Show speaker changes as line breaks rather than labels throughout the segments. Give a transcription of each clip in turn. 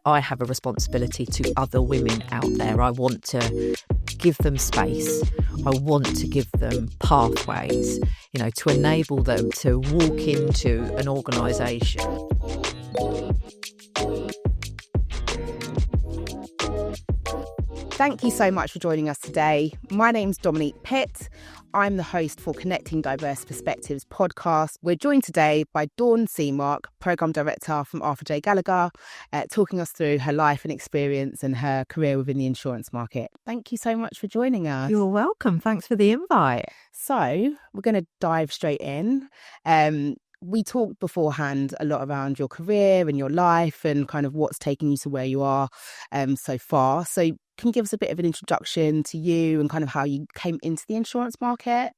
I have a responsibility to other women out there. I want to give them space. I want to give them pathways, to enable them to walk into an organisation.
Thank you so much for joining us today. My name's Dominique Pitt. I'm the host for Connecting Diverse Perspectives podcast. We're joined today by Dawn Semark, Programme Director from Arthur J. Gallagher, talking us through her life and experience and her career within the insurance market. Thank you so much for joining us.
You're welcome. Thanks for the invite.
So we're going to dive straight in. We talked beforehand a lot around your career and your life and kind of what's taken you to where you are so far. So can you give us a bit of an introduction to you and kind of how you came into the insurance market?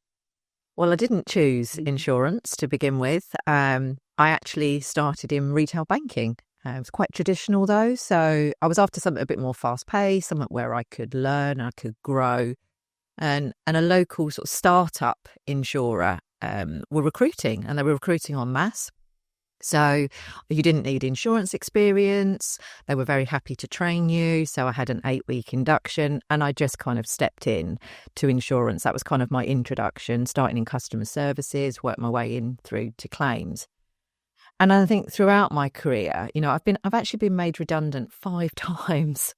Well, I didn't choose insurance to begin with. I actually started in retail banking. It was quite traditional though. So I was after something a bit more fast paced, something where I could learn, I could grow. And a local sort of startup insurer were recruiting, and they were recruiting en masse. So you didn't need insurance experience. They were very happy to train you. So I had an 8-week induction and I just kind of stepped in to insurance. That was kind of my introduction, starting in customer services, worked my way in through to claims. And I think throughout my career, I've actually been made redundant 5 times.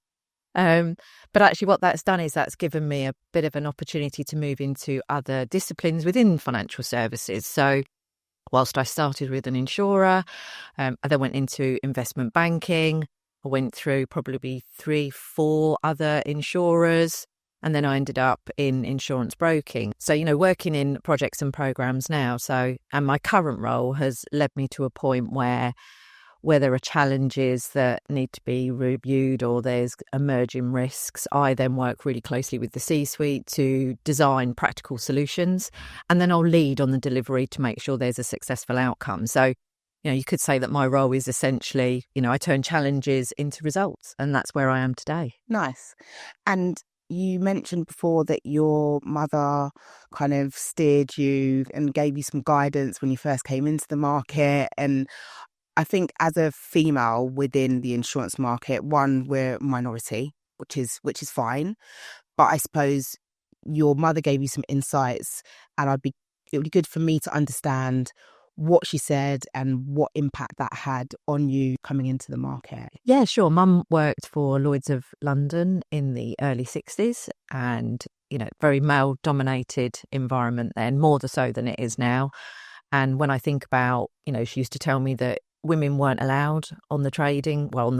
But actually what that's done is that's given me a bit of an opportunity to move into other disciplines within financial services. So whilst I started with an insurer, I then went into investment banking. I went through probably 3-4 other insurers, and then I ended up in insurance broking. So, working in projects and programs now. And my current role has led me to a point where there are challenges that need to be reviewed or there's emerging risks. I then work really closely with the C-suite to design practical solutions, and then I'll lead on the delivery to make sure there's a successful outcome. So, you could say that my role is essentially, I turn challenges into results, and that's where I am today.
Nice. And you mentioned before that your mother kind of steered you and gave you some guidance when you first came into the market. And I think as a female within the insurance market, we're a minority, which is fine. But I suppose your mother gave you some insights, and it would be good for me to understand what she said and what impact that had on you coming into the market.
Yeah, sure. Mum worked for Lloyd's of London in the early 60s and, very male-dominated environment then, more so than it is now. And when I think about, she used to tell me that women weren't allowed on the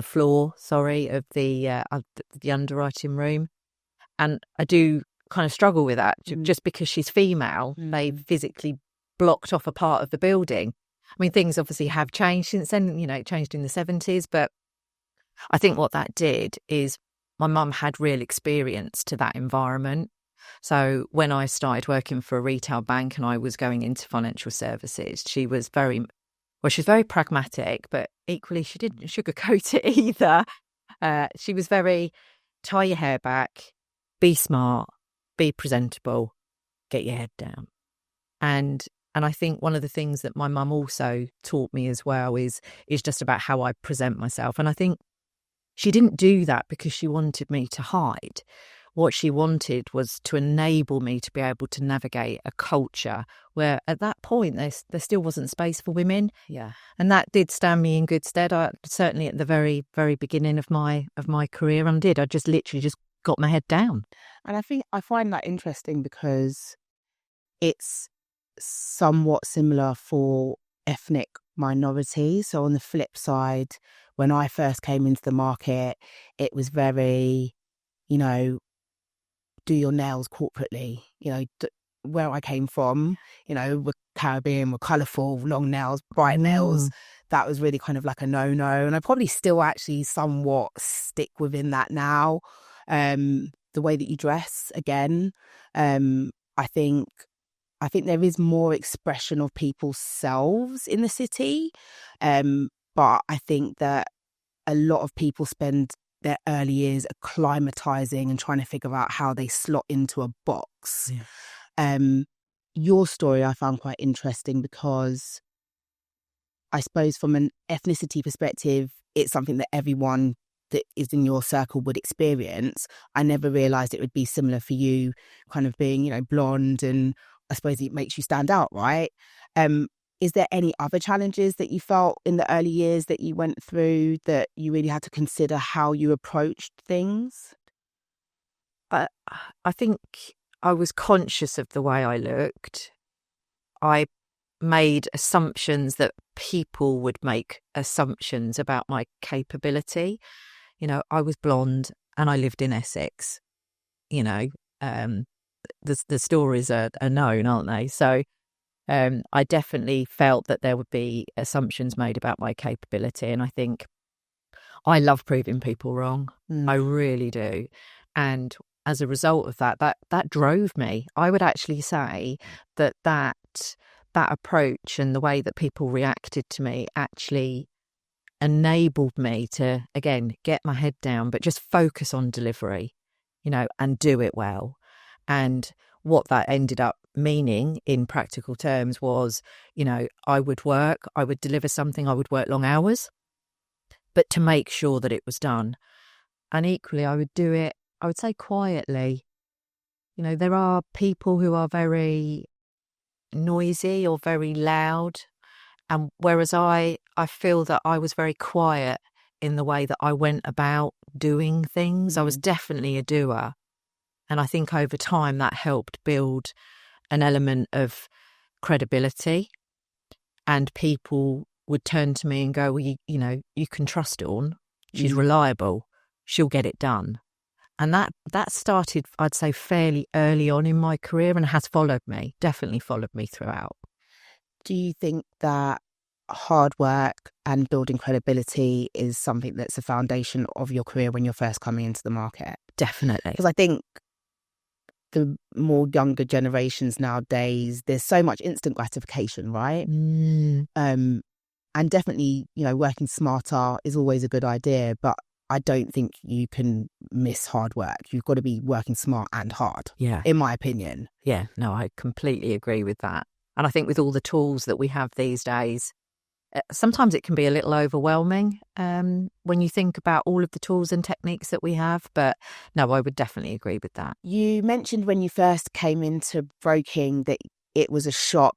floor, of the underwriting room. And I do kind of struggle with that. Just because she's female, they physically blocked off a part of the building. I mean, things obviously have changed since then, it changed in the 70s. But I think what that did is my mum had real experience to that environment. So when I started working for a retail bank and I was going into financial services, she was very pragmatic, but equally she didn't sugarcoat it either. She was very, tie your hair back, be smart, be presentable, get your head down. And I think one of the things that my mum also taught me as well is just about how I present myself. And I think she didn't do that because she wanted me to hide. What she wanted was to enable me to be able to navigate a culture where at that point there still wasn't space for women.
Yeah.
And that did stand me in good stead. Certainly at the very, very beginning of my career, I just literally got my head down.
And I find that interesting because it's somewhat similar for ethnic minorities. So on the flip side, when I first came into the market, it was very, do your nails corporately. Where I came from, we're Caribbean, we're colourful, long nails, bright nails. That was really kind of like a no-no. And I probably still actually somewhat stick within that now. The way that you dress, again, I think there is more expression of people's selves in the city. But I think that a lot of people spend their early years acclimatizing and trying to figure out how they slot into a box. Yeah. Your story I found quite interesting because I suppose from an ethnicity perspective, it's something that everyone that is in your circle would experience, I never realised it would be similar for you, kind of being, you know, blonde, and I suppose it makes you stand out, right? Is there any other challenges that you felt in the early years that you went through that you really had to consider how you approached things?
I think I was conscious of the way I looked. I made assumptions that people would make assumptions about my capability. You know, I was blonde and I lived in Essex. You know, the stories are known, aren't they? So I definitely felt that there would be assumptions made about my capability. And I think I love proving people wrong. I really do. And as a result of that drove me. I would actually say that approach and the way that people reacted to me actually enabled me to, again, get my head down, but just focus on delivery, you know, and do it well. And what that ended up meaning in practical terms was, you know, I would deliver something, I would work long hours, but to make sure that it was done. And equally, I would do it, I would say, quietly. You know, there are people who are very noisy or very loud. And whereas I feel that I was very quiet in the way that I went about doing things. I was definitely a doer. And I think over time that helped build an element of credibility. And people would turn to me and go, well, you know, you can trust Dawn. She's reliable. She'll get it done. And that started, I'd say, fairly early on in my career and has definitely followed me throughout.
Do you think that hard work and building credibility is something that's a foundation of your career when you're first coming into the market?
Definitely.
Because I think the more younger generations nowadays, there's so much instant gratification, right? And definitely, you know, working smarter is always a good idea, but I don't think you can miss hard work. You've got to be working smart and hard, in my opinion.
Yeah, no, I completely agree with that. And I think with all the tools that we have these days, sometimes it can be a little overwhelming when you think about all of the tools and techniques that we have. But no, I would definitely agree with that.
You mentioned when you first came into broking that it was a shock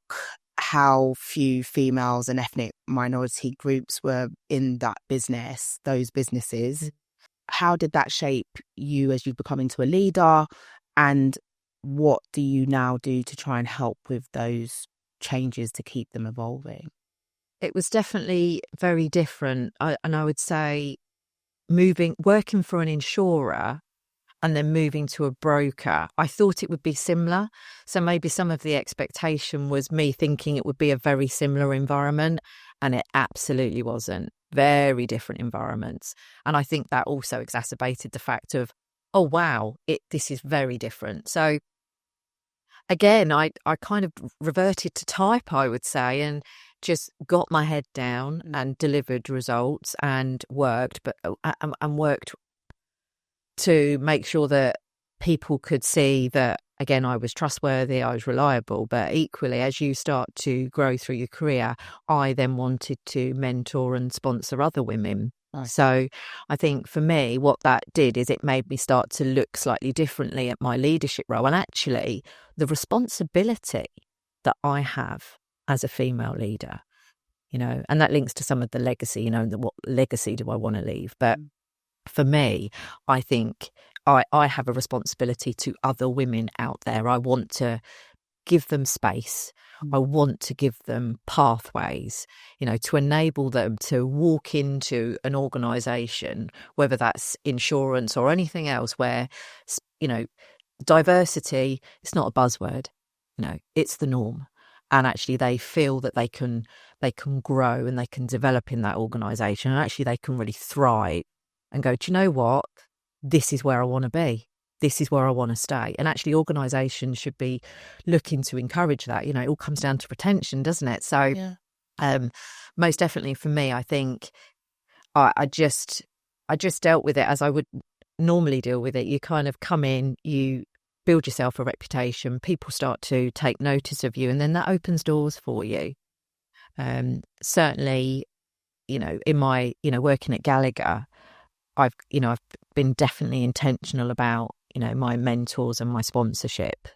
how few females and ethnic minority groups were in that business, those businesses. How did that shape you as you become into a leader? And what do you now do to try and help with those changes to keep them evolving?
It was definitely very different. And I would say working for an insurer and then moving to a broker, I thought it would be similar. So maybe some of the expectation was me thinking it would be a very similar environment, and it absolutely wasn't. Very different environments. And I think that also exacerbated the fact of, oh, wow, this is very different. So again, I kind of reverted to type, I would say, and just got my head down and delivered results and worked to make sure that people could see that, again, I was trustworthy, I was reliable. But equally, as you start to grow through your career, I then wanted to mentor and sponsor other women. Nice. So I think for me, what that did is it made me start to look slightly differently at my leadership role and actually the responsibility that I have as a female leader, you know, and that links to some of the legacy, you know, what legacy do I want to leave? But for me, I think I have a responsibility to other women out there. I want to give them space. I want to give them pathways, you know, to enable them to walk into an organisation, whether that's insurance or anything else, where, you know, diversity, it's not a buzzword, you know, it's the norm. And actually they feel that they can grow and they can develop in that organisation, and actually they can really thrive and go, do you know what? This is where I want to be. This is where I want to stay. And actually organisations should be looking to encourage that. You know, it all comes down to retention, doesn't it? So most definitely for me, I think I just dealt with it as I would normally deal with it. You kind of come in, you build yourself a reputation, people start to take notice of you, and then that opens doors for you. Certainly, you know, in my, you know, working at Gallagher, I've been definitely intentional about, my mentors and my sponsorship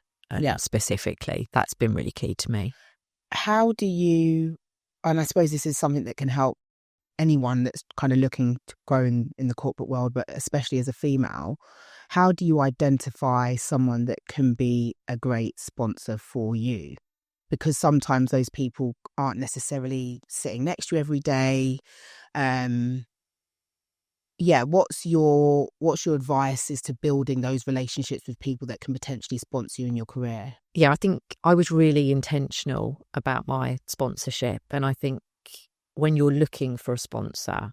specifically. That's been really key to me.
How do you, and I suppose this is something that can help anyone that's kind of looking to grow in the corporate world, but especially as a female, how do you identify someone that can be a great sponsor for you? Because sometimes those people aren't necessarily sitting next to you every day. What's your advice as to building those relationships with people that can potentially sponsor you in your career?
Yeah, I think I was really intentional about my sponsorship. And I think when you're looking for a sponsor,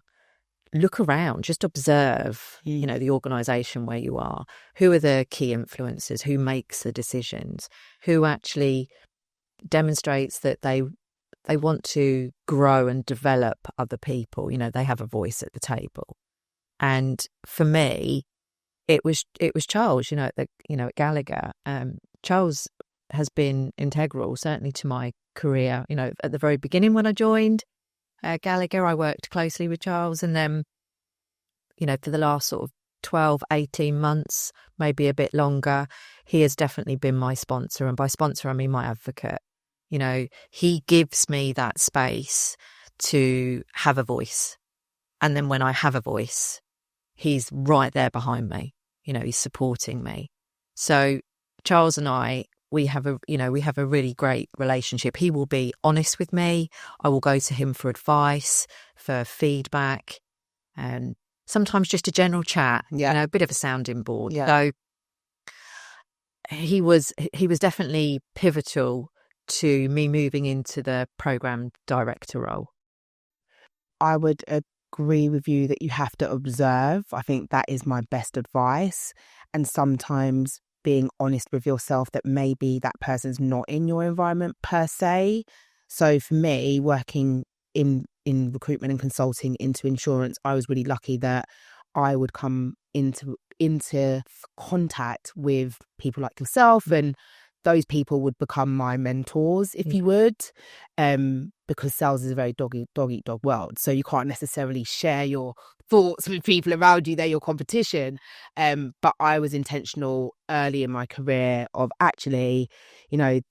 look around, just observe, the organisation where you are. Who are the key influencers? Who makes the decisions? Who actually demonstrates that they want to grow and develop other people? They have a voice at the table. And for me, it was Charles. At Gallagher. Charles has been integral, certainly to my career. At the very beginning when I joined Gallagher, I worked closely with Charles, and then, for the last sort of 12, 18 months, maybe a bit longer, he has definitely been my sponsor. And by sponsor, I mean my advocate. He gives me that space to have a voice. And then when I have a voice, he's right there behind me. He's supporting me. So Charles and I, we have a really great relationship. He will be honest with me. I will go to him for advice, for feedback, and sometimes just a general chat, a bit of a sounding board.
Yeah.
So he was definitely pivotal to me moving into the program director role.
I would agree with you that you have to observe. I think that is my best advice. And sometimes being honest with yourself that maybe that person's not in your environment per se. So for me, working in recruitment and consulting into insurance, I was really lucky that I would come into contact with people like yourself, and those people would become my mentors, if you would, because sales is a very dog eat dog world. So you can't necessarily share your thoughts with people around you. They're your competition. But I was intentional early in my career of actually,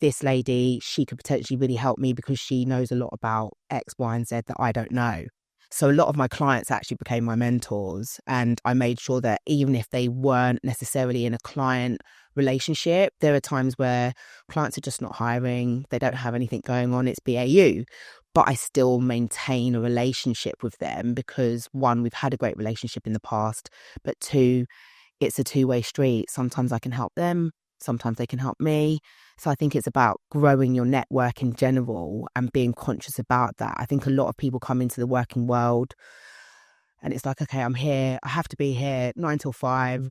this lady, she could potentially really help me because she knows a lot about X, Y, and Z that I don't know. So a lot of my clients actually became my mentors, and I made sure that even if they weren't necessarily in a client relationship, there are times where clients are just not hiring, they don't have anything going on, it's BAU, but I still maintain a relationship with them because, one, we've had a great relationship in the past, but two, it's a two-way street. Sometimes I can help them, sometimes they can help me. So I think it's about growing your network in general and being conscious about that. I think a lot of people come into the working world and it's like, okay, I'm here, I have to be here 9 till 5,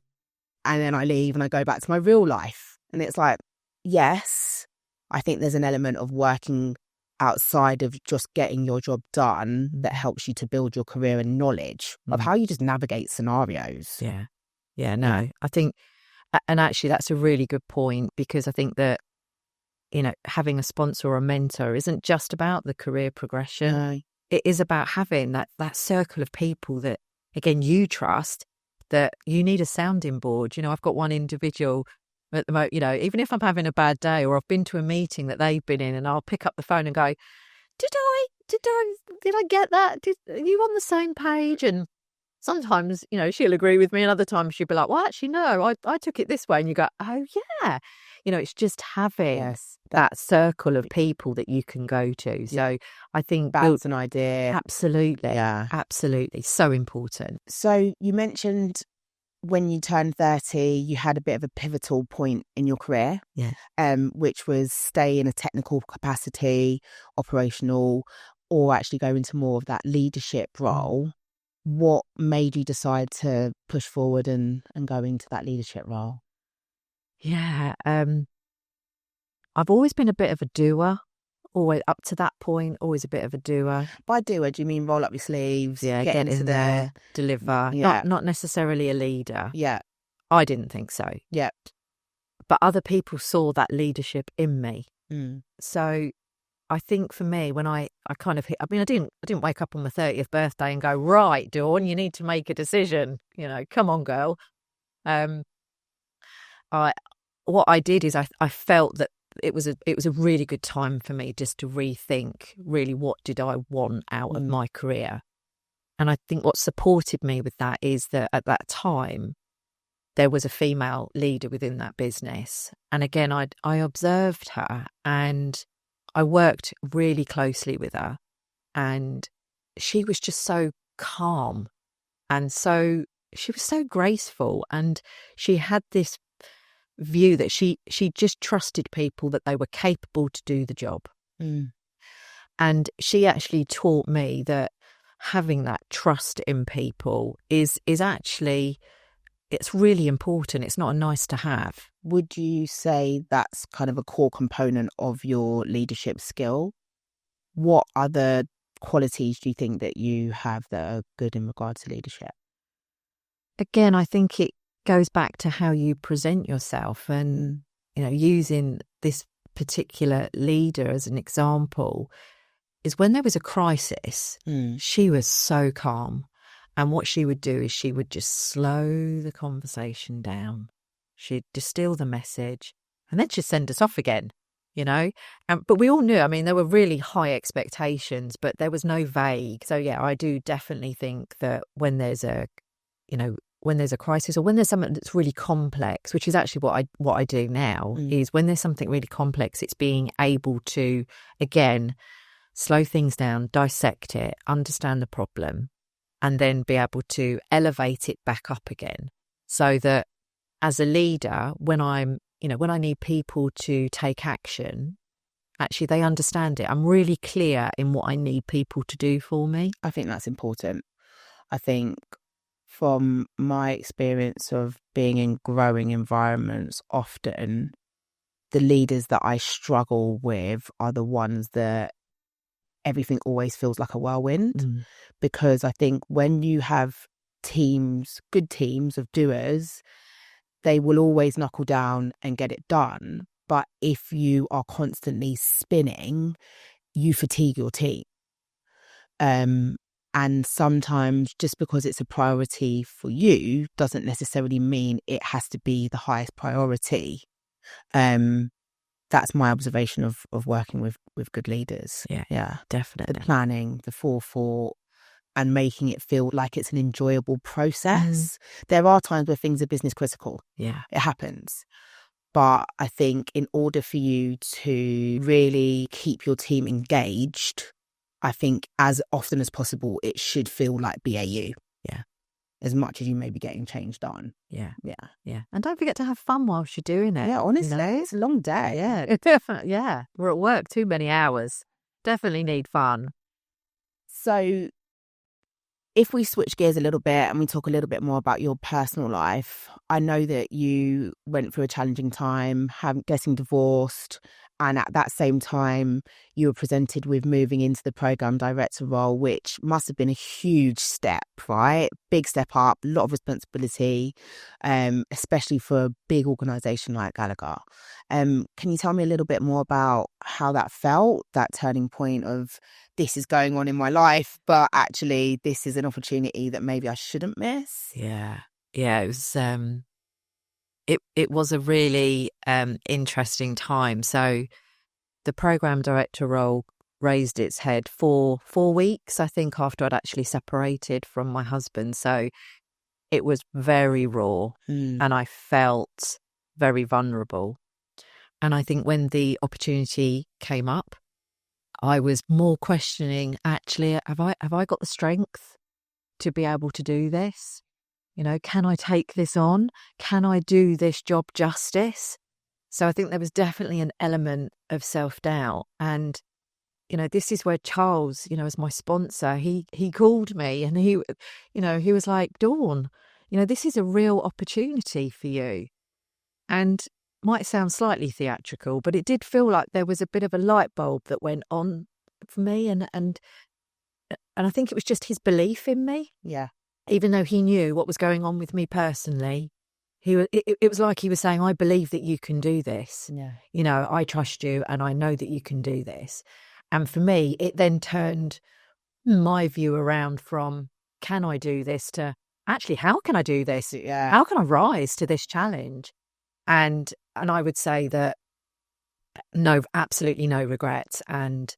and then I leave and I go back to my real life. And it's like, yes, I think there's an element of working outside of just getting your job done that helps you to build your career and knowledge of how you just navigate scenarios.
I think, and actually that's a really good point, because I think that, having a sponsor or a mentor isn't just about the career progression.
No.
It is about having that circle of people that, again, you trust, that you need a sounding board. I've got one individual at the moment, even if I'm having a bad day or I've been to a meeting that they've been in, and I'll pick up the phone and go, did I get that? Are you on the same page? And sometimes, she'll agree with me, and other times she'll be like, well, actually, no, I took it this way. And you go, oh, yeah. It's just having that circle of people that you can go to. So I think
that's an idea.
Absolutely.
Yeah.
Absolutely. So important.
So you mentioned when you turned 30, you had a bit of a pivotal point in your career, which was stay in a technical capacity, operational, or actually go into more of that leadership role. What made you decide to push forward and go into that leadership role?
Yeah, I've always been a bit of a doer. Always up to that point, always a bit of a doer.
By doer, do you mean roll up your sleeves?
Get in there, deliver. Not necessarily a leader.
Yeah.
I didn't think so.
Yeah.
But other people saw that leadership in me. So I think for me, when I kind of hit, I didn't wake up on my 30th birthday and go, right, Dawn, you need to make a decision. Come on, girl. What I did is I felt that it was a really good time for me just to rethink really what did I want out of my career. And I think what supported me with that is that at that time, there was a female leader within that business. And again, I observed her and I worked really closely with her. And she was just so calm. And she was so graceful. And she had this view that she just trusted people, that they were capable to do the job. And she actually taught me that having that trust in people is actually, it's really important. It's not a nice to have.
Would you say that's kind of a core component of your leadership skill? What other qualities do you think that you have that are good in regards to leadership?
Again, I think it goes back to how you present yourself, and using this particular leader as an example is when there was a crisis, she was so calm. And what she would do is she would just slow the conversation down. She'd distill the message and then she'd send us off again, But we all knew, there were really high expectations, but there was no vague. So, yeah, I do definitely think that when there's a crisis, or when there's something that's really complex, which is actually what I do now, is when there's something really complex, it's being able to, again, slow things down, dissect it, understand the problem, and then be able to elevate it back up again. So that as a leader, when I need people to take action, actually they understand it. I'm really clear in what I need people to do for me.
I think that's important. I think from my experience of being in growing environments, often the leaders that I struggle with are the ones that everything always feels like a whirlwind. Because I think when you have good teams of doers, they will always knuckle down and get it done. But if you are constantly spinning, you fatigue your team. And sometimes just because it's a priority for you doesn't necessarily mean it has to be the highest priority. That's my observation of working with good leaders.
Yeah, definitely.
The planning, the forethought, and making it feel like it's an enjoyable process. There are times where things are business critical.
Yeah.
It happens. But I think in order for you to really keep your team engaged, I think as often as possible, it should feel like BAU.
Yeah.
As much as you may be getting change done.
Yeah. And don't forget to have fun whilst you're doing it.
Yeah, honestly, it's a long day.
Yeah, definitely. Yeah, we're at work too many hours. Definitely need fun.
So if we switch gears a little bit and we talk a little bit more about your personal life, I know that you went through a challenging time, getting divorced, and at that same time, you were presented with moving into the program director role, which must have been a huge step, right? Big step up, a lot of responsibility, especially for a big organisation like Gallagher. Can you tell me a little bit more about how that felt, that turning point of this is going on in my life, but actually this is an opportunity that maybe I shouldn't miss?
Yeah, it was... It was a really interesting time. So the program director role raised its head for 4 weeks, I think, after I'd actually separated from my husband. So it was very raw and I felt very vulnerable. And I think when the opportunity came up, I was more questioning, actually, have I got the strength to be able to do this? Can I take this on? Can I do this job justice? So I think there was definitely an element of self-doubt. And, this is where Charles, as my sponsor, he called me and he was like, Dawn, this is a real opportunity for you. And might sound slightly theatrical, but it did feel like there was a bit of a light bulb that went on for me. And I think it was just his belief in me.
Yeah.
Even though he knew what was going on with me personally, it was like he was saying, I believe that you can do this.
Yeah.
I trust you and I know that you can do this. And for me, it then turned my view around from, can I do this, to actually, how can I do this?
Yeah.
How can I rise to this challenge? And I would say that no, absolutely no regrets. And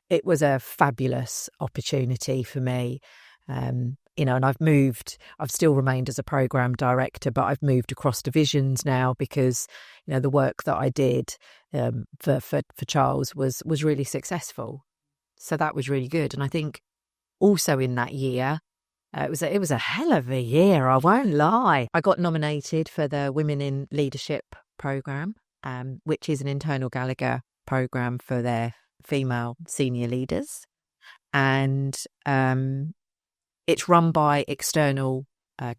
it was a fabulous opportunity for me. And I've still remained as a program director, but I've moved across divisions now because, the work that I did for Charles was really successful. So that was really good. And I think also in that year, it was a hell of a year, I won't lie. I got nominated for the Women in Leadership programme, which is an internal Gallagher programme for their female senior leaders. And it's run by external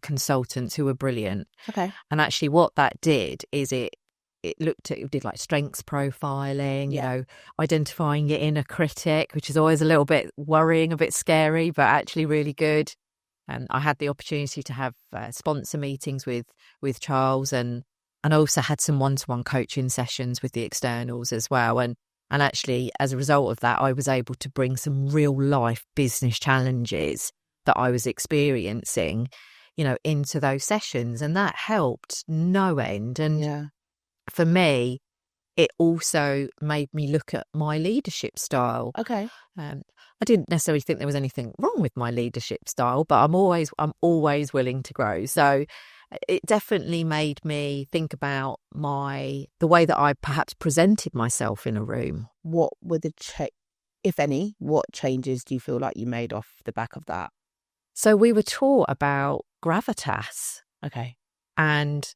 consultants who are brilliant.
Okay.
And actually what that did is it did like strengths profiling, identifying your inner critic, which is always a little bit worrying, a bit scary, but actually really good. And I had the opportunity to have sponsor meetings with Charles, and I also had some one-to-one coaching sessions with the externals as well. And actually, as a result of that, I was able to bring some real life business challenges that I was experiencing, into those sessions. And that helped no end. And for me, it also made me look at my leadership style.
Okay.
I didn't necessarily think there was anything wrong with my leadership style, but I'm always willing to grow. So it definitely made me think about the way that I perhaps presented myself in a room.
What were if any, what changes do you feel like you made off the back of that?
So we were taught about gravitas.
Okay.
And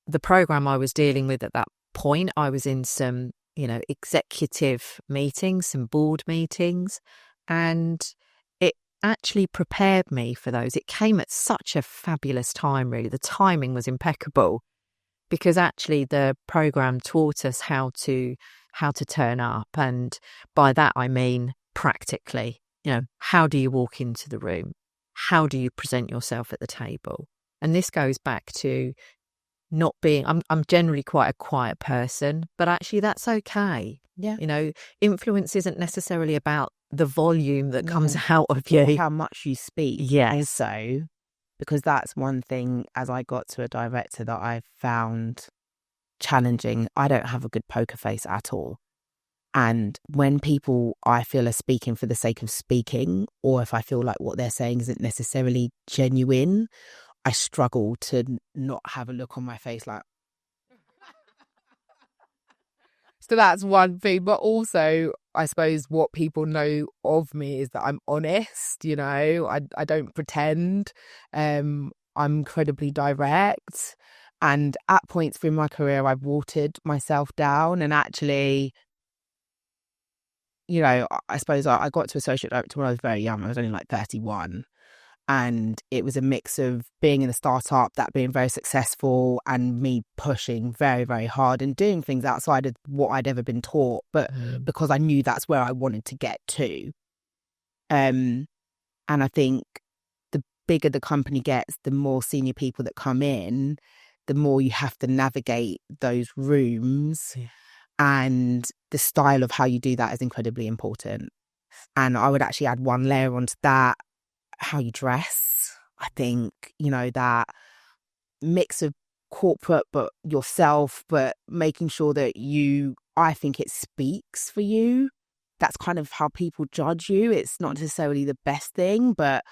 the program I was dealing with at that point, I was in some, executive meetings, some board meetings, and it actually prepared me for those. It came at such a fabulous time, really. The timing was impeccable because actually the program taught us how to turn up. And by that, I mean practically, how do you walk into the room? How do you present yourself at the table? And this goes back to not being, I'm generally quite a quiet person, but actually that's okay.
Yeah.
Influence isn't necessarily about the volume that comes out of you.
Or how much you speak.
Yes.
Also, because that's one thing as I got to a director that I found challenging. I don't have a good poker face at all. And when people I feel are speaking for the sake of speaking, or if I feel like what they're saying isn't necessarily genuine, I struggle to not have a look on my face like. So that's one thing. But also, I suppose what people know of me is that I'm honest, I don't pretend. I'm incredibly direct. And at points through my career, I've watered myself down. And actually, I suppose I got to associate director when I was very young. I was only like 31. And it was a mix of being in a startup, that being very successful, and me pushing very, very hard and doing things outside of what I'd ever been taught, but because I knew that's where I wanted to get to. And I think the bigger the company gets, the more senior people that come in, the more you have to navigate those rooms. Yeah. And the style of how you do that is incredibly important. And I would actually add one layer onto that. How you dress. I think, that mix of corporate but yourself, but making sure that I think it speaks for you. That's kind of how people judge you. It's not necessarily the best thing, but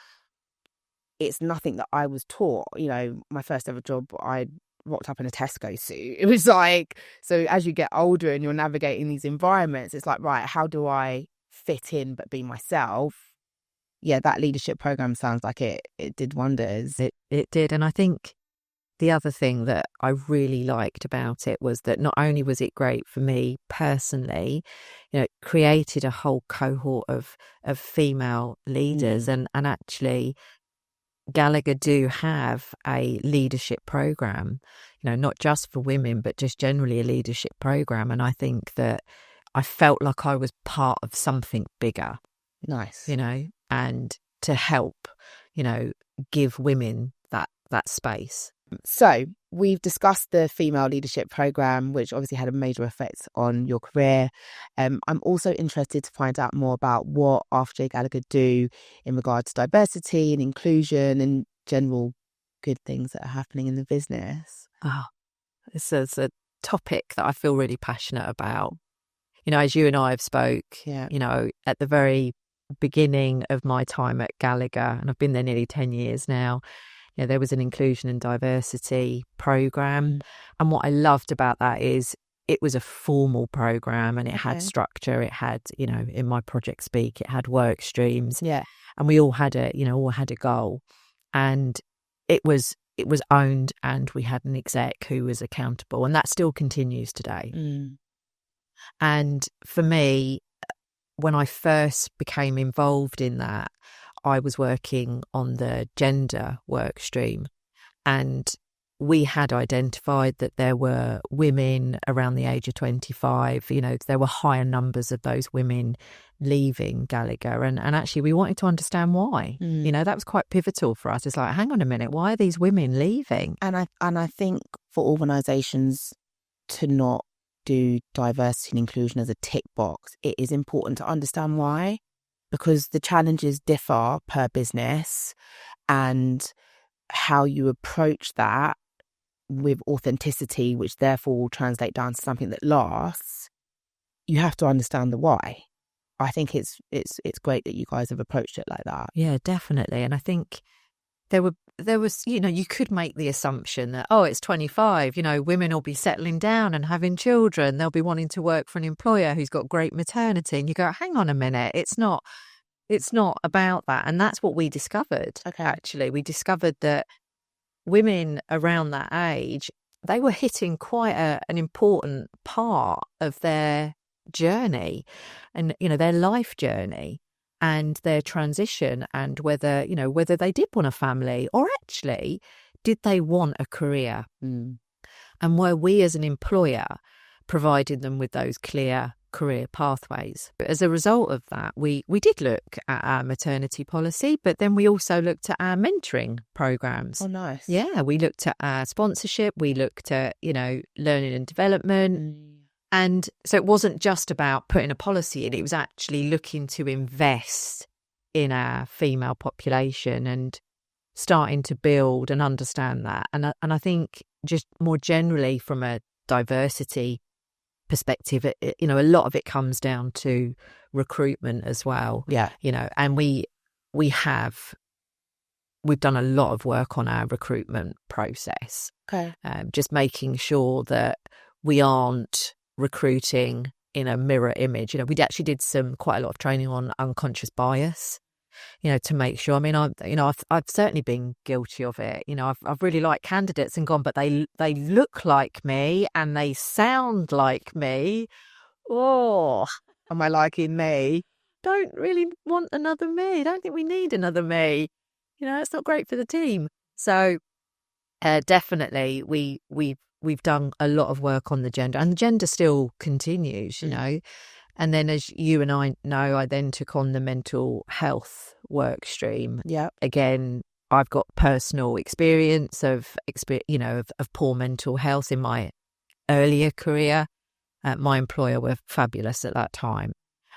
it's nothing that I was taught. My first ever job, I rocked up in a Tesco suit. It was like, so as you get older and you're navigating these environments, it's like, right, how do I fit in but be myself? Yeah, that leadership program sounds like it did wonders.
It did. And I think the other thing that I really liked about it was that not only was it great for me personally, it created a whole cohort of female leaders. And actually, Gallagher do have a leadership program, not just for women, but just generally a leadership program. And I think that I felt like I was part of something bigger.
Nice.
And to help, give women that space.
So we've discussed the female leadership program, which obviously had a major effect on your career. I'm also interested to find out more about what After J Gallagher do in regards to diversity and inclusion and general good things that are happening in the business.
Oh, this is a topic that I feel really passionate about. You know, as you and I have spoke, you know, at the very beginning of my time at Gallagher, and I've been there nearly 10 years now, you know, there was an inclusion and diversity program. And what I loved about that is it was a formal program and it had structure. It had, you know, in my project speak, it had work streams.
Yeah.
And we all had a goal. And it was owned, and we had an exec who was accountable, and that still continues today. And for me, when I first became involved in that, I was working on the gender work stream, and we had identified that there were women around the age of 25, you know, there were higher numbers of those women leaving Gallagher. And actually we wanted to understand why. You know, that was quite pivotal for us. It's like, hang on a minute, why are these women leaving?
And I think for organisations to not do diversity and inclusion as a tick box, it is important to understand why, because the challenges differ per business, and how you approach that with authenticity, which therefore will translate down to something that lasts, you have to understand the why. I think it's great that you guys have approached it like that.
Yeah, definitely. And I think there was, you know, you could make the assumption that, oh, it's 25, you know, women will be settling down and having children. They'll be wanting to work for an employer who's got great maternity. And you go, hang on a minute, it's not about that. And that's what we discovered. Actually, we discovered that women around that age, they were hitting quite an important part of their journey and, you know, their life journey and their transition, and whether they did want a family, or actually did they want a career. And were we as an employer providing them with those clear career pathways? But as a result of that, we did look at our maternity policy, but then we also looked at our mentoring programs.
Oh, nice.
Yeah, we looked at our sponsorship, we looked at, you know, learning and development. And so it wasn't just about putting a policy in, it was actually looking to invest in our female population and starting to build and understand that. And I think just more generally from a diversity perspective, you know, a lot of it comes down to recruitment as well.
Yeah.
You know, and we've done a lot of work on our recruitment process. Just making sure that we aren't recruiting in a mirror image. You know, we actually did quite a lot of training on unconscious bias, you know, to make sure. I mean, I've certainly been guilty of it. You know, I've really liked candidates and gone, but they look like me and they sound like me. Oh, am I liking me? Don't really want another me. Don't think we need another me. You know, it's not great for the team. So definitely we've done a lot of work on the gender, and the gender still continues, you know. And then, as you and I know, I then took on the mental health work stream.
Yeah.
Again, I've got personal experience of poor mental health in my earlier career. My employer were fabulous at that time.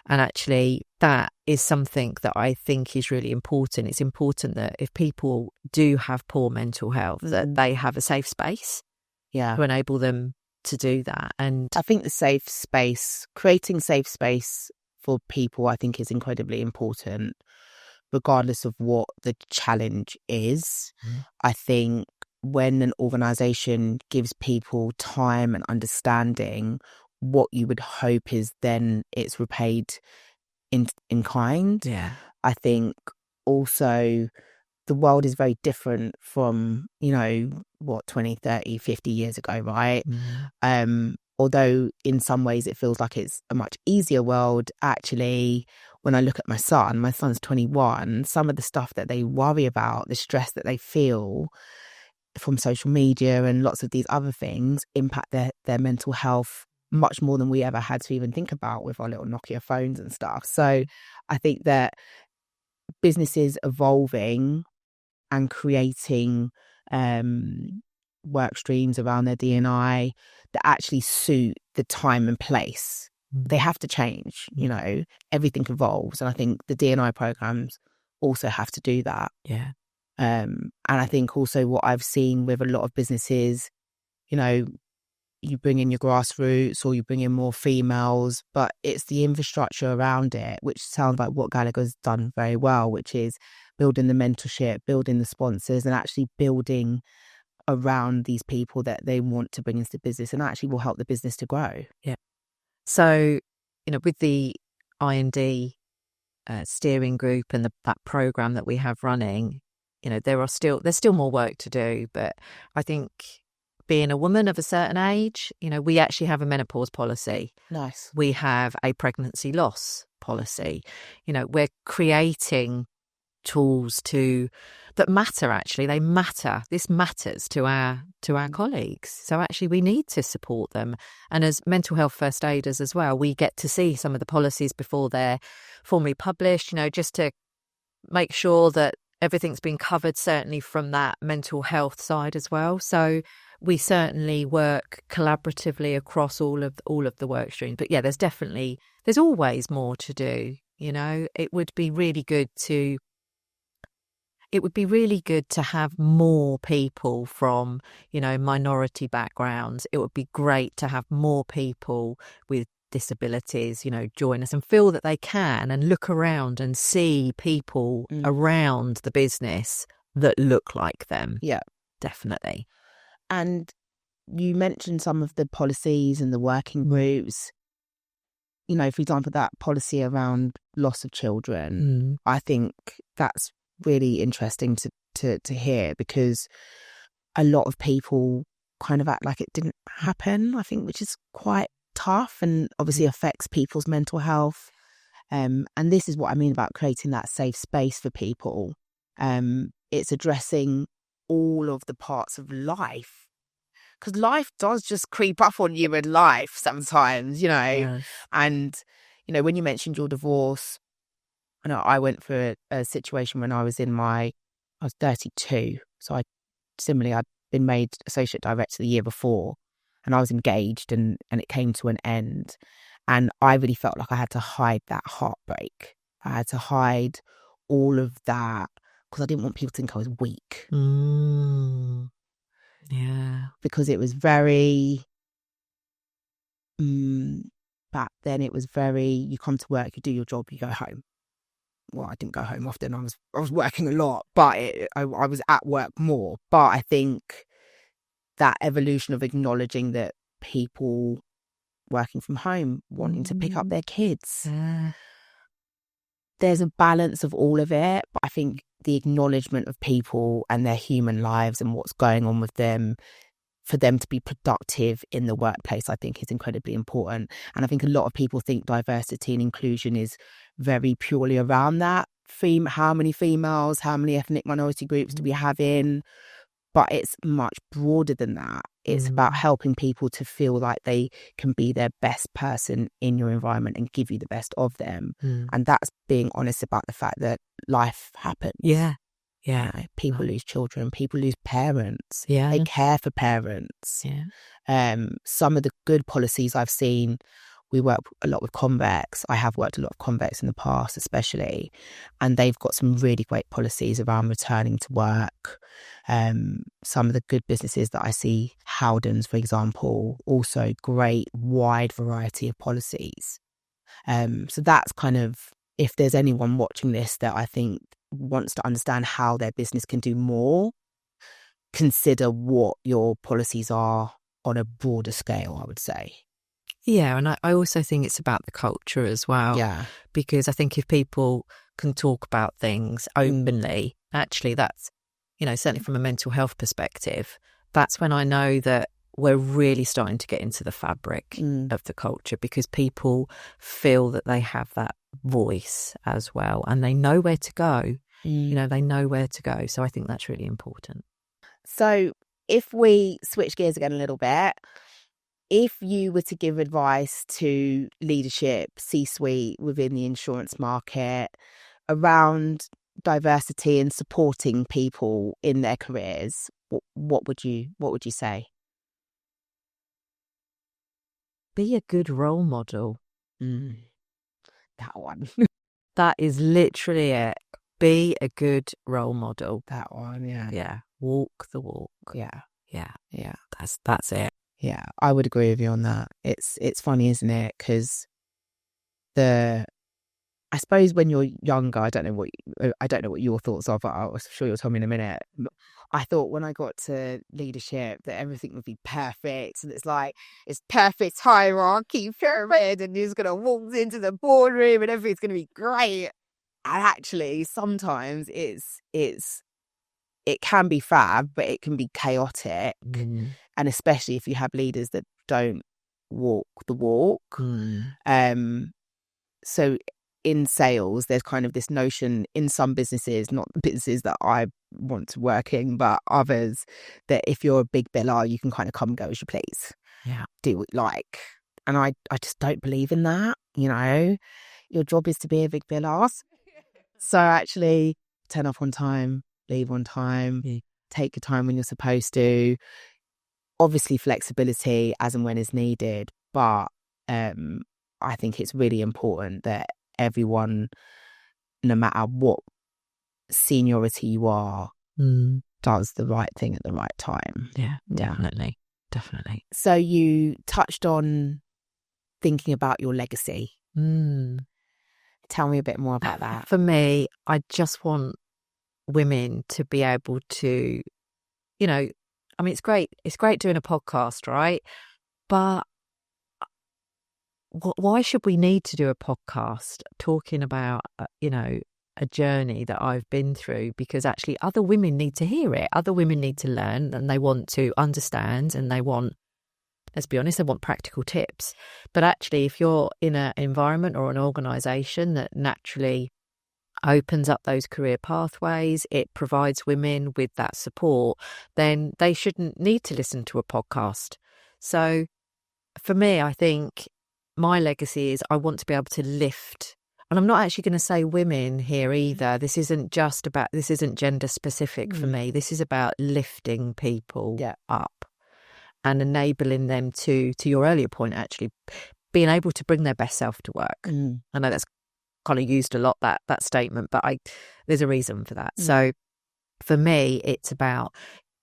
And actually, that is something that I think is really important. It's important that if people do have poor mental health, that they have a safe space to enable them to do that. And
I think creating safe space for people, I think is incredibly important, regardless of what the challenge is. I think when an organisation gives people time and understanding, what you would hope is then it's repaid in kind.
Yeah.
I think also the world is very different from, 20, 30, 50 years ago, right? Although in some ways it feels like it's a much easier world, actually, when I look at my son's 21, some of the stuff that they worry about, the stress that they feel from social media and lots of these other things impact their mental health much more than we ever had to even think about with our little Nokia phones and stuff. So I think that businesses evolving and creating work streams around their D&I that actually suit the time and place. They have to change, you know, everything evolves. And I think the D&I programs also have to do that.
Yeah.
And I think also what I've seen with a lot of businesses, you know, you bring in your grassroots or you bring in more females, but it's the infrastructure around it, which sounds like what Gallagher's done very well, which is building the mentorship, building the sponsors, and actually building around these people that they want to bring into the business and actually will help the business to grow.
Yeah. So, you know, with the I&D steering group and that program that we have running, you know, there's still more work to do. But I think being a woman of a certain age, you know, we actually have a menopause policy.
Nice.
We have a pregnancy loss policy. You know, we're creating tools that matter. Actually, they matter. This matters to our colleagues. So actually we need to support them. And as mental health first aiders as well, we get to see some of the policies before they're formally published, you know, just to make sure that everything's been covered, certainly from that mental health side as well. So we certainly work collaboratively across all of the work streams. But yeah, there's always more to do. You know, it would be really good to have more people from, you know, minority backgrounds. It would be great to have more people with disabilities, you know, join us and feel that they can, and look around and see people around the business that look like them.
Yeah,
definitely.
And you mentioned some of the policies and the working groups. You know, for example, that policy around loss of children, I think that's really interesting to hear, because a lot of people kind of act like it didn't happen, I think, which is quite tough and obviously affects people's mental health. And this is what I mean about creating that safe space for people. It's addressing all of the parts of life, because life does just creep up on you in life sometimes, you know.
Yes.
And, you know, when you mentioned your divorce, I know I went through a situation when I was 32. So I'd been made associate director the year before, and I was engaged, and it came to an end. And I really felt like I had to hide that heartbreak. I had to hide all of that because I didn't want people to think I was weak.
Yeah.
Because it was very, back then it was very, you come to work, you do your job, you go home. Well, I didn't go home often. I was working a lot, but I was at work more. But I think that evolution of acknowledging that people working from home, wanting to pick up their kids, there's a balance of all of it. But I think the acknowledgement of people and their human lives and what's going on with them, for them to be productive in the workplace, I think is incredibly important. And I think a lot of people think diversity and inclusion is very purely around that. How many females, how many ethnic minority groups do we have in? But it's much broader than that. It's about helping people to feel like they can be their best person in your environment and give you the best of them. And that's being honest about the fact that life happens.
Yeah.
You know, people lose children, people lose parents.
Yeah.
They care for parents.
Yeah.
Some of the good policies I've seen, we work a lot with convex. I have worked a lot with convex in the past, especially, and they've got some really great policies around returning to work. Some of the good businesses that I see, Howdens, for example, also great wide variety of policies. So that's kind of, if there's anyone watching this that I think wants to understand how their business can do more, consider what your policies are on a broader scale, I would say.
Yeah, and I also think it's about the culture as well.
Yeah.
Because I think if people can talk about things openly, actually that's, you know, certainly from a mental health perspective, that's when I know that we're really starting to get into the fabric of the culture, because people feel that they have that voice as well, and they know where to go. You know, they know where to go. So I think that's really important.
So if we switch gears again a little bit, if you were to give advice to leadership, C-suite within the insurance market around diversity and supporting people in their careers, what would you say?
Be a good role model.
That one.
That is literally it. Be a good role model.
That one, yeah.
Yeah. Walk the walk.
Yeah.
Yeah.
Yeah.
That's it.
Yeah, I would agree with you on that. It's funny, isn't it? Because I suppose when you're younger, I don't know what your thoughts are, but I'm sure you'll tell me in a minute. I thought when I got to leadership that everything would be perfect, and it's like it's perfect hierarchy, pyramid, and you're just gonna walk into the boardroom and everything's gonna be great. And actually, sometimes it can be fab, but it can be chaotic, and especially if you have leaders that don't walk the walk. So in sales, there's kind of this notion in some businesses, not businesses that I want to work in, but others, that if you're a big biller, you can kind of come and go as you please.
Yeah.
Do what you like. And I just don't believe in that. You know, your job is to be a big biller. So actually turn up on time, leave on time, take your time when you're supposed to. Obviously flexibility as and when is needed, but I think it's really important that everyone, no matter what seniority you are, does the right thing at the right time.
Yeah, definitely. Definitely.
So you touched on thinking about your legacy. Tell me a bit more about that.
For me, I just want women to be able to, you know, I mean, it's great doing a podcast, right? But why should we need to do a podcast talking about, a journey that I've been through? Because actually other women need to hear it. Other women need to learn, and they want to understand, and they want, let's be honest, they want practical tips. But actually, if you're in an environment or an organisation that naturally opens up those career pathways, it provides women with that support, then they shouldn't need to listen to a podcast. So for me, I think my legacy is I want to be able to lift, and I'm not actually going to say women here either. This isn't gender specific for me. This is about lifting people up and enabling them to your earlier point, actually being able to bring their best self to work. I know that's kind of used a lot, that statement, but there's a reason for that. So for me, it's about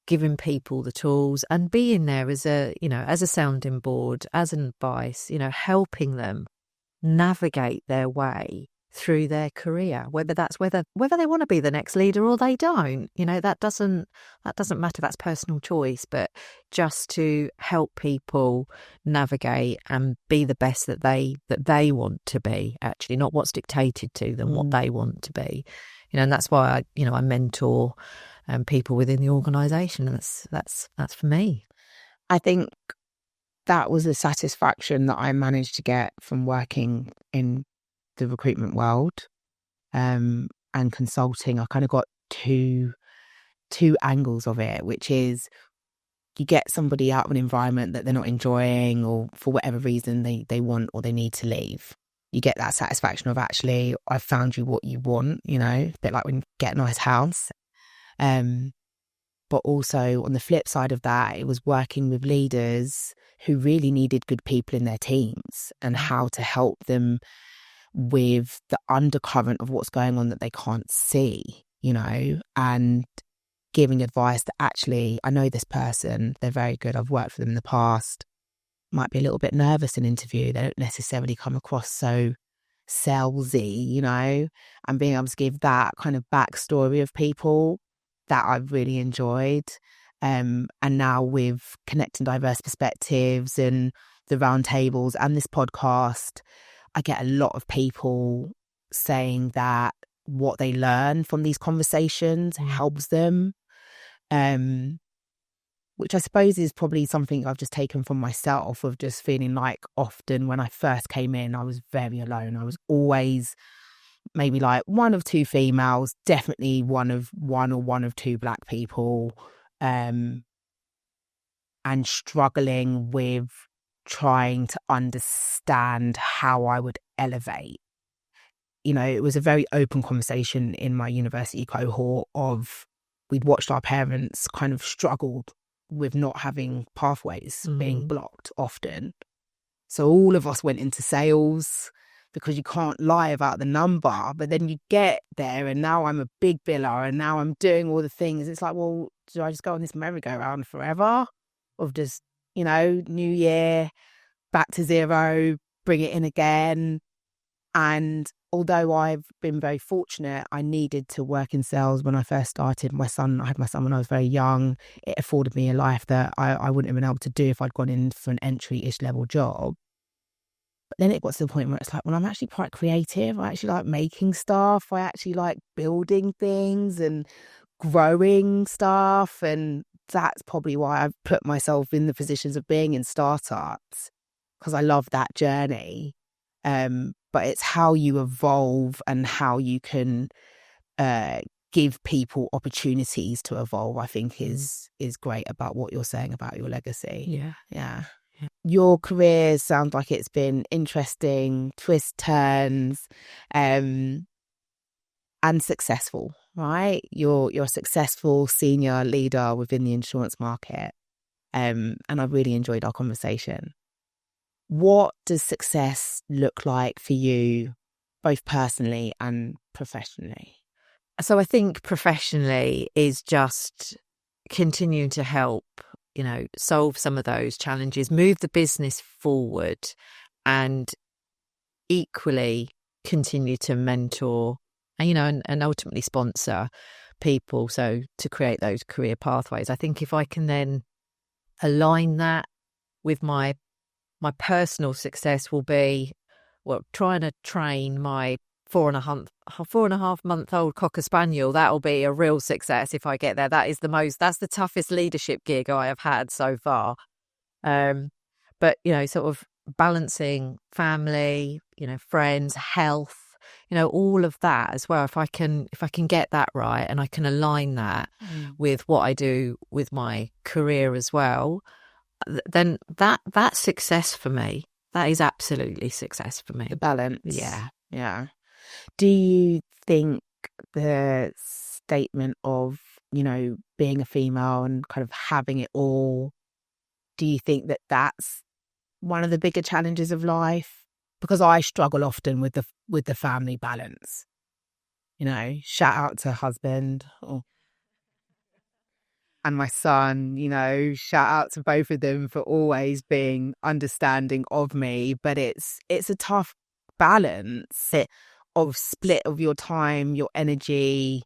giving people the tools and being there as a sounding board, as an advice, helping them navigate their way through their career, whether they want to be the next leader or they don't. That doesn't matter. That's personal choice. But just to help people navigate and be the best that they want to be, actually, not what's dictated to them, what they want to be. And that's why I mentor people within the organisation, and that's for me.
I think that was a satisfaction that I managed to get from working in the recruitment world and consulting. I kind of got two angles of it, which is you get somebody out of an environment that they're not enjoying, or for whatever reason they want or they need to leave. You get that satisfaction of, actually, I've found you what you want, a bit like when you get a nice house. But also on the flip side of that, it was working with leaders who really needed good people in their teams and how to help them with the undercurrent of what's going on that they can't see, and giving advice that, actually, I know this person, they're very good, I've worked for them in the past, might be a little bit nervous in interview, they don't necessarily come across so salesy, and being able to give that kind of backstory of people that I've really enjoyed. And now with Connecting Diverse Perspectives and the roundtables and this podcast, I get a lot of people saying that what they learn from these conversations helps them, which I suppose is probably something I've just taken from myself, of just feeling like often when I first came in, I was very alone. I was always maybe like one of two females, definitely one of two black people, and struggling with trying to understand how I would elevate. It was a very open conversation in my university cohort of we'd watched our parents kind of struggled with not having pathways being blocked often. So all of us went into sales because you can't lie about the number. But then you get there and now I'm a big biller and now I'm doing all the things. It's like, well, do I just go on this merry-go-round forever? Or just, new year, back to zero, bring it in again. And although I've been very fortunate, I needed to work in sales when I first started. I had my son when I was very young. It afforded me a life that I wouldn't have been able to do if I'd gone in for an entry-ish level job. But then it got to the point where it's like, well, I'm actually quite creative. I actually like making stuff. I actually like building things and growing stuff. And that's probably why I've put myself in the positions of being in startups, because I love that journey. But it's how you evolve and how you can give people opportunities to evolve, I think is great about what you're saying about your legacy. Yeah. Your career sounds like it's been interesting, twists, turns, and successful, right? You're a successful senior leader within the insurance market. And I've really enjoyed our conversation. What does success look like for you, both personally and professionally?
So I think professionally is just continuing to help, solve some of those challenges, move the business forward, and equally continue to mentor and ultimately sponsor people. So to create those career pathways. I think if I can then align that with my personal success will be, trying to train my 4.5-month-old Cocker Spaniel. That'll be a real success if I get there. That's the toughest leadership gig I have had so far. But, sort of balancing family, friends, health, all of that as well. If I can get that right and I can align that with what I do with my career as well, then that's success for me. That is absolutely success for me.
The balance.
Yeah.
Do you think the statement of, being a female and kind of having it all, do you think that that's one of the bigger challenges of life? Because I struggle often with the family balance. Shout out to husband and my son, shout out to both of them for always being understanding of me. But it's a tough balance of split of your time, your energy,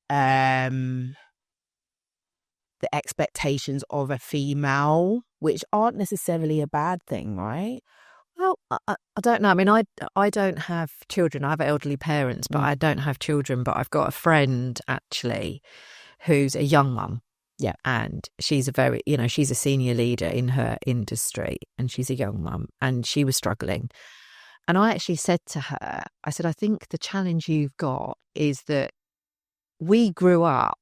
the expectations of a female, which aren't necessarily a bad thing, right?
Well, I don't know. I mean, I don't have children. I have elderly parents, but I don't have children. But I've got a friend actually who's a young mum.
Yeah.
And she's she's a senior leader in her industry and she's a young mum and she was struggling. And I actually said to her, I said, I think the challenge you've got is that we grew up,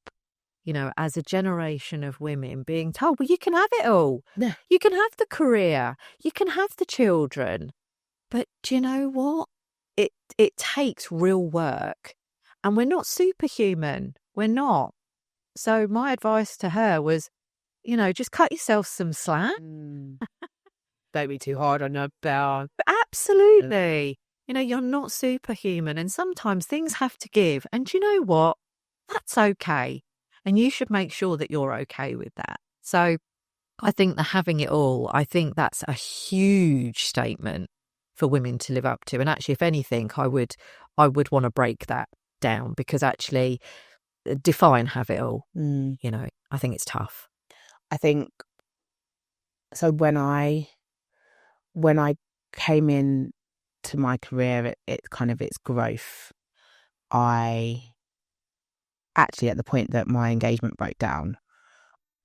as a generation of women being told, well, you can have it all.
Yeah.
You can have the career. You can have the children. But do you know what? It takes real work. And we're not superhuman. We're not. So my advice to her was, just cut yourself some slack.
Don't be too hard on yourself.
Absolutely. You're not superhuman and sometimes things have to give. And do you know what? That's okay. And you should make sure that you're okay with that. So I think the having it all, I think that's a huge statement for women to live up to. And actually, if anything, I would want to break that down because actually define have it all. I think it's tough.
I think so. When I came in to my career, its growth, I actually, at the point that my engagement broke down,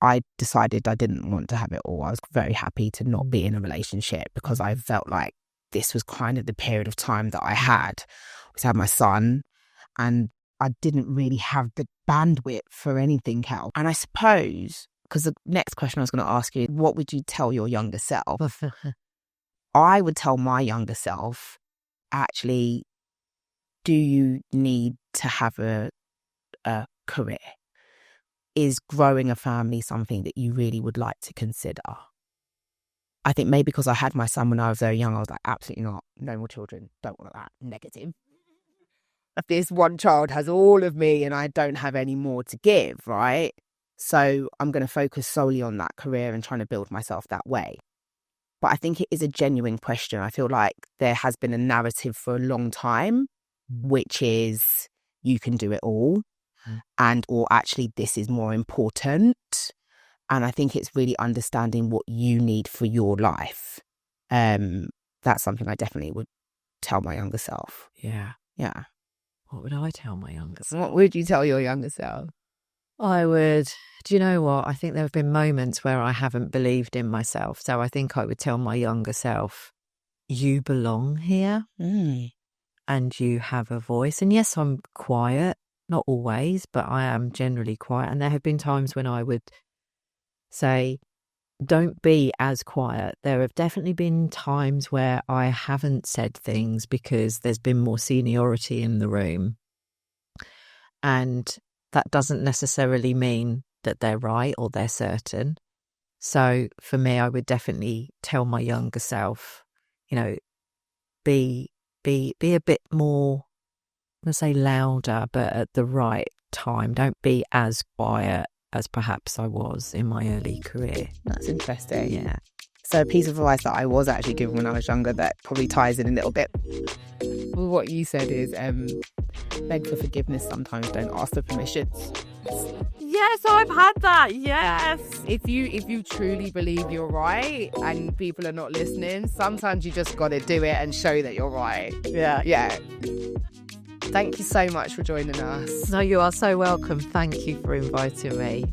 I decided I didn't want to have it all. I was very happy to not be in a relationship because I felt like this was kind of the period of time that I had. I had my son and I didn't really have the bandwidth for anything else. And I suppose, because the next question I was going to ask you, what would you tell your younger self? I would tell my younger self, actually, do you need to have a career? is growing a family something that you really would like to consider? I think maybe because I had my son when I was very young, I was like, absolutely not. No more children. Don't want that. Negative. This one child has all of me and I don't have any more to give, right? So I'm going to focus solely on that career and trying to build myself that way. But I think it is a genuine question. I feel like there has been a narrative for a long time, which is you can do it all, and or actually this is more important. And I think it's really understanding what you need for your life. That's something I definitely would tell my younger self.
Yeah.
Yeah.
What would I tell my younger self?
What would you tell your younger self?
I would, do you know what? I think there have been moments where I haven't believed in myself. So I think I would tell my younger self, you belong here and you have a voice. And yes, I'm quiet, not always, but I am generally quiet. And there have been times when I would say, don't be as quiet. There have definitely been times where I haven't said things because there's been more seniority in the room. And that doesn't necessarily mean that they're right or they're certain. So for me, I would definitely tell my younger self, you know, be a bit more, I'm going to say louder, but at the right time. Don't be as quiet as perhaps I was in my early career.
That's interesting.
Yeah.
So a piece of advice that I was actually given when I was younger that probably ties in a little bit with what you said is beg for forgiveness sometimes, don't ask for permissions.
Yes, I've had that. Yes.
If you truly believe you're right and people are not listening, sometimes you just got to do it and show that you're right. Yeah. Thank you so much for joining us.
No, you are so welcome. Thank you for inviting me.